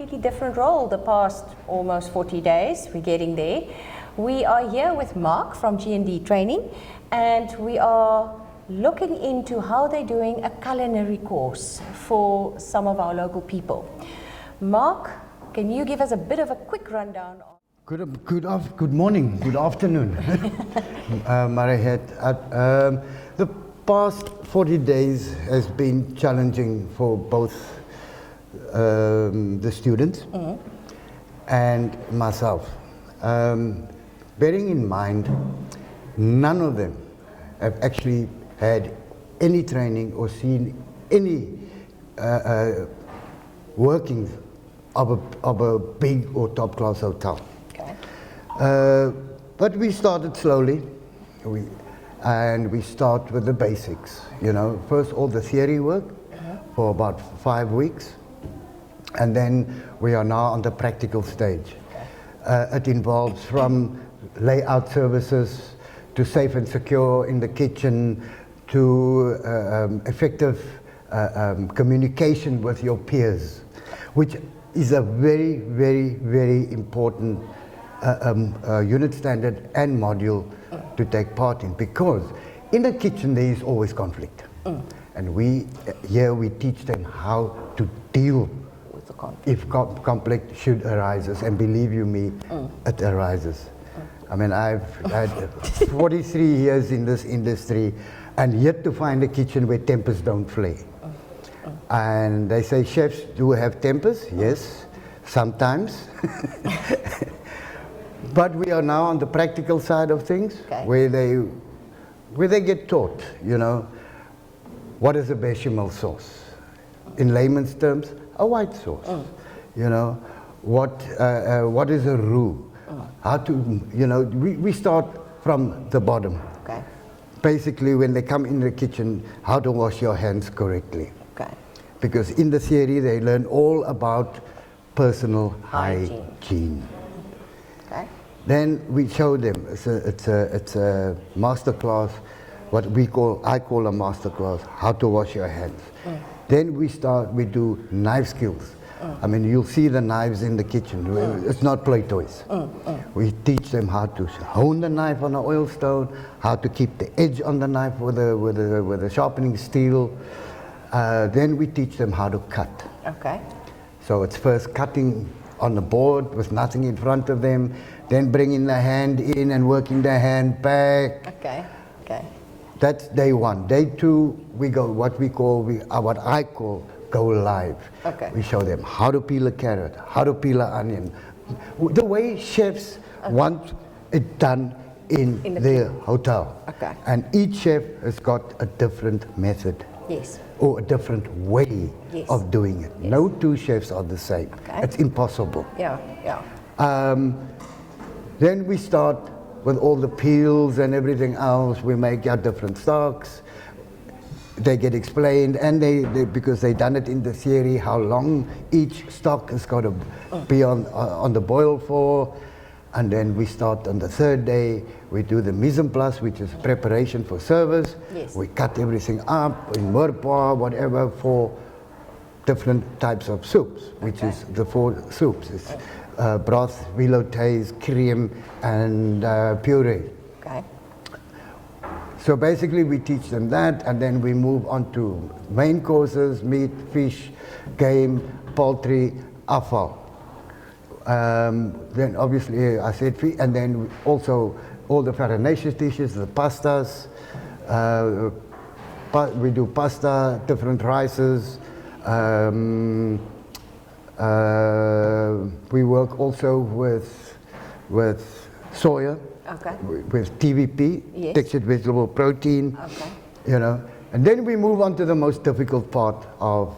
completely different role the past almost 40 days. We're getting there. We are here with Mark from G&D Training, and we are looking into how they're doing a culinary course for some of our local people. Mark, can you give us a bit of a quick rundown? Good morning, good afternoon, Mariette. The past 40 days has been challenging for both the students and myself. Bearing in mind, none of them have actually had any training or seen any workings of a big or top-class hotel. Okay. But we started slowly, and we start with the basics. You know, first all the theory work for about 5 weeks, and then we are now on the practical stage. Okay. It involves from layout services to safe and secure in the kitchen to effective communication with your peers, which is a very, very, very important unit standard and module to take part in, because in the kitchen there is always conflict. And we teach them how to deal with the conflict if conflict should arises, and believe you me, it arises. I mean, I've had 43 years in this industry and yet to find a kitchen where tempers don't flare. And they say chefs do have tempers. Yes, sometimes. But we are now on the practical side of things, okay, where they get taught, you know, what is a bechamel sauce? In layman's terms, a white sauce. You know, what is a roux? How to, you know, we start from the bottom. Okay. Basically, when they come in the kitchen, how to wash your hands correctly. Okay. Because in the theory, they learn all about personal hygiene. Okay. Then we show them, it's a master class, I call a master class, how to wash your hands. Then we do knife skills. I mean, you'll see the knives in the kitchen. It's not play toys. We teach them how to hone the knife on an oil stone, how to keep the edge on the knife with a sharpening steel. Then we teach them how to cut. Okay. So it's first cutting on the board with nothing in front of them, then bringing the hand in and working the hand back. Okay. Okay. That's day one. Day two, we go what I call go live. Okay. We show them how to peel a carrot, how to peel an onion, the way chefs want it done in their hotel. Okay. And each chef has got a different method. Yes. Or a different way of doing it. Yes. No two chefs are the same. Okay. It's impossible. Yeah, yeah. Then we start with all the peels and everything else. We make our different stocks. They get explained, and they because they done it in the theory, how long each stock has got to be on the boil for. And then we start on the third day, we do the mise en place, which is preparation for service. Yes. We cut everything up in murpa, whatever, for different types of soups, which is the 4 soups. It's broth, veloutés, cream, and puree. Okay. So basically we teach them that, and then we move on to main courses, meat, fish, game, poultry, afval. Then obviously I said fish, and then also all the farinaceous dishes, the pastas. We do pasta, different rices. We work also with soya. Okay. With TVP, yes, textured vegetable protein. Okay. You know, and then we move on to the most difficult part of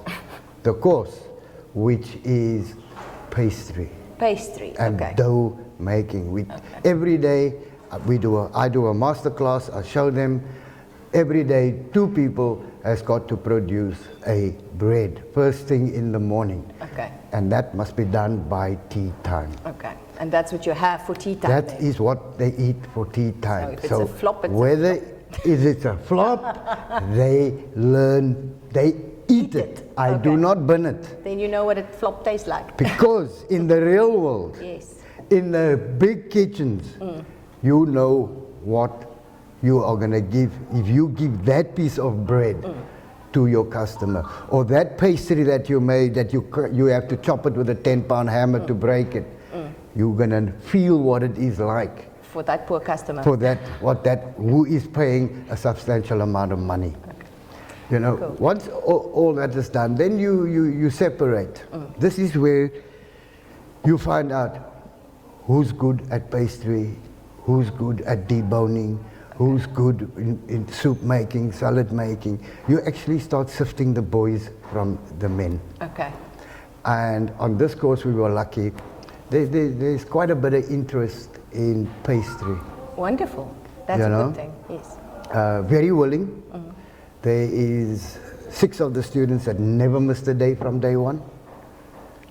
the course, which is pastry. Pastry. And dough making. Every day I do a master class. I show them. Every day 2 people has got to produce a bread first thing in the morning. Okay. And that must be done by tea time. Okay. And that's what you have for tea time? That is what they eat for tea time. So if it's a flop, it's whether it's a flop, they learn, they eat it. I do not burn it. Then you know what a flop tastes like. Because in the real world, Yes. in the big kitchens, you know what you are going to give. If you give that piece of bread to your customer, or that pastry that you made, that you have to chop it with a 10-pound hammer to break it, you're going to feel what it is like. For that poor customer. For that, who is paying a substantial amount of money. Okay. You know, Cool. once all that is done, then you separate. This is where you find out who's good at pastry, who's good at deboning, who's good in soup making, salad making. You actually start sifting the boys from the men. Okay. And on this course, we were lucky. There's quite a bit of interest in pastry. Wonderful. That's You a know? good thing. Yes. Very willing. There is 6 of the students that never missed a day from day one.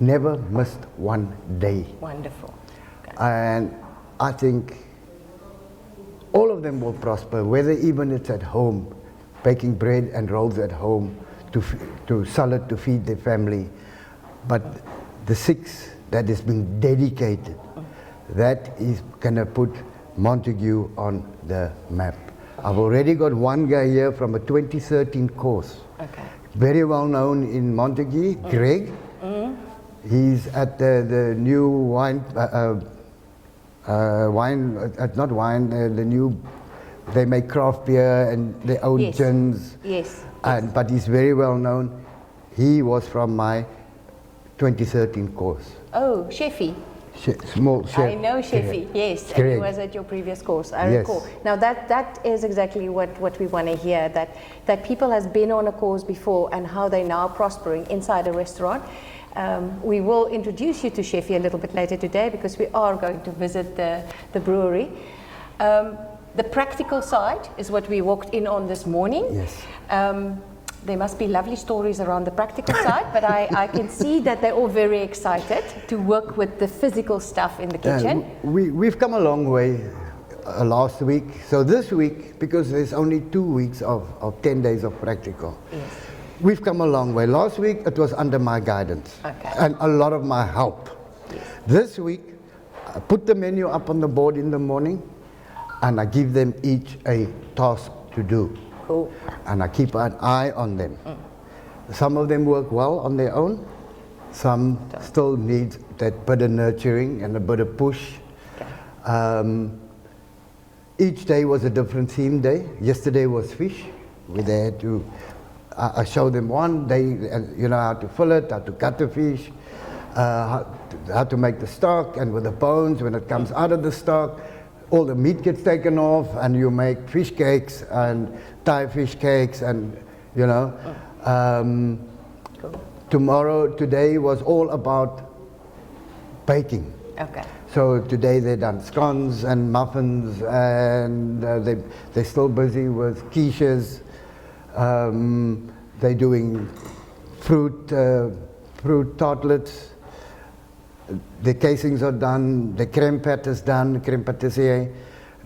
Never missed one day. Wonderful. Okay. And I think all of them will prosper, whether even it's at home, baking bread and rolls at home to sell it to feed their family. But the 6 that is being dedicated, that is going to put Montagu on the map. I've already got one guy here from a 2013 course. Okay. Very well known in Montagu, Greg. He's at the new wine, not wine, the new, they make craft beer and their own Yes. gins. Yes. But he's very well known. He was from my 2013 course. Oh, Sheffy. Small chef. I know Sheffy, yes. And he Correct. was at your previous course, I Yes. recall. Now that is exactly what we want to hear, that people has been on a course before and how they're now prospering inside a restaurant. We will introduce you to Sheffy a little bit later today because we are going to visit the brewery. The practical side is what we walked in on this morning. Yes. There must be lovely stories around the practical side, but I can see that they're all very excited to work with the physical stuff in the kitchen. We've come a long way last week. So this week, because there's only 2 weeks of 10 days of practical, Yes. we've come a long way. Last week, it was under my guidance Okay. and a lot of my help. Yes. This week, I put the menu up on the board in the morning and I give them each a task to do. Cool. And I keep an eye on them. Some of them work well on their own. Some still need that bit of nurturing and a bit of push. Okay. Each day was a different theme day. Yesterday was fish. We had to, I showed them one day, you know, how to fill it, how to cut the fish, how to make the stock, and with the bones, when it comes out of the stock, all the meat gets taken off, and you make fish cakes and Thai fish cakes, and you know. Cool. Today was all about baking. Okay. So today they done scones and muffins, and they're still busy with quiches. They're doing fruit tartlets. The casings are done, the creme pat is done, creme patissier.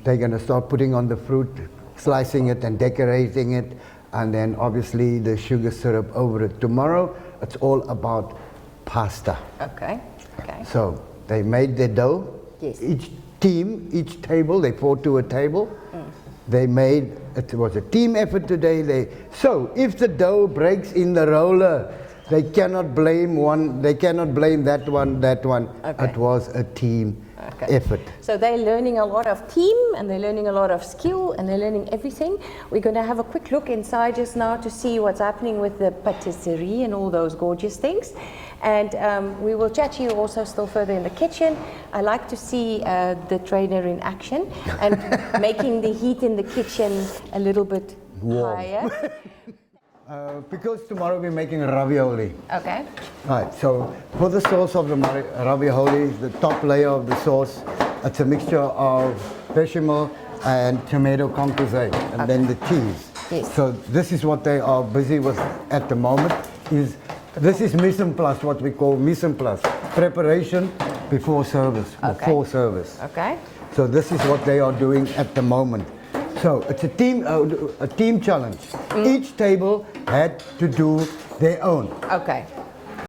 They're going to start putting on the fruit, slicing it and decorating it, and then obviously the sugar syrup over it. Tomorrow, it's all about pasta. Okay. Okay. So they made their dough. Yes. Each team, each table, they fought to a table. They made, it was a team effort today. So if the dough breaks in the roller, they cannot blame one, they cannot blame that one. Okay. It was a team effort. So they're learning a lot of team, and they're learning a lot of skill, and they're learning everything. We're going to have a quick look inside just now to see what's happening with the patisserie and all those gorgeous things. And we will chat to you also still further in the kitchen. I like to see the trainer in action and making the heat in the kitchen a little bit warm. Higher. Because tomorrow we're making ravioli. Okay. Right, so for the sauce of the ravioli, the top layer of the sauce, it's a mixture of bechamel and tomato composite, and then the cheese. Yes. So this is what they are busy with at the moment. This is mise en place, what we call mise en place, preparation before service, before service. Okay. So this is what they are doing at the moment. So it's a team challenge. Each table had to do Their own. Okay.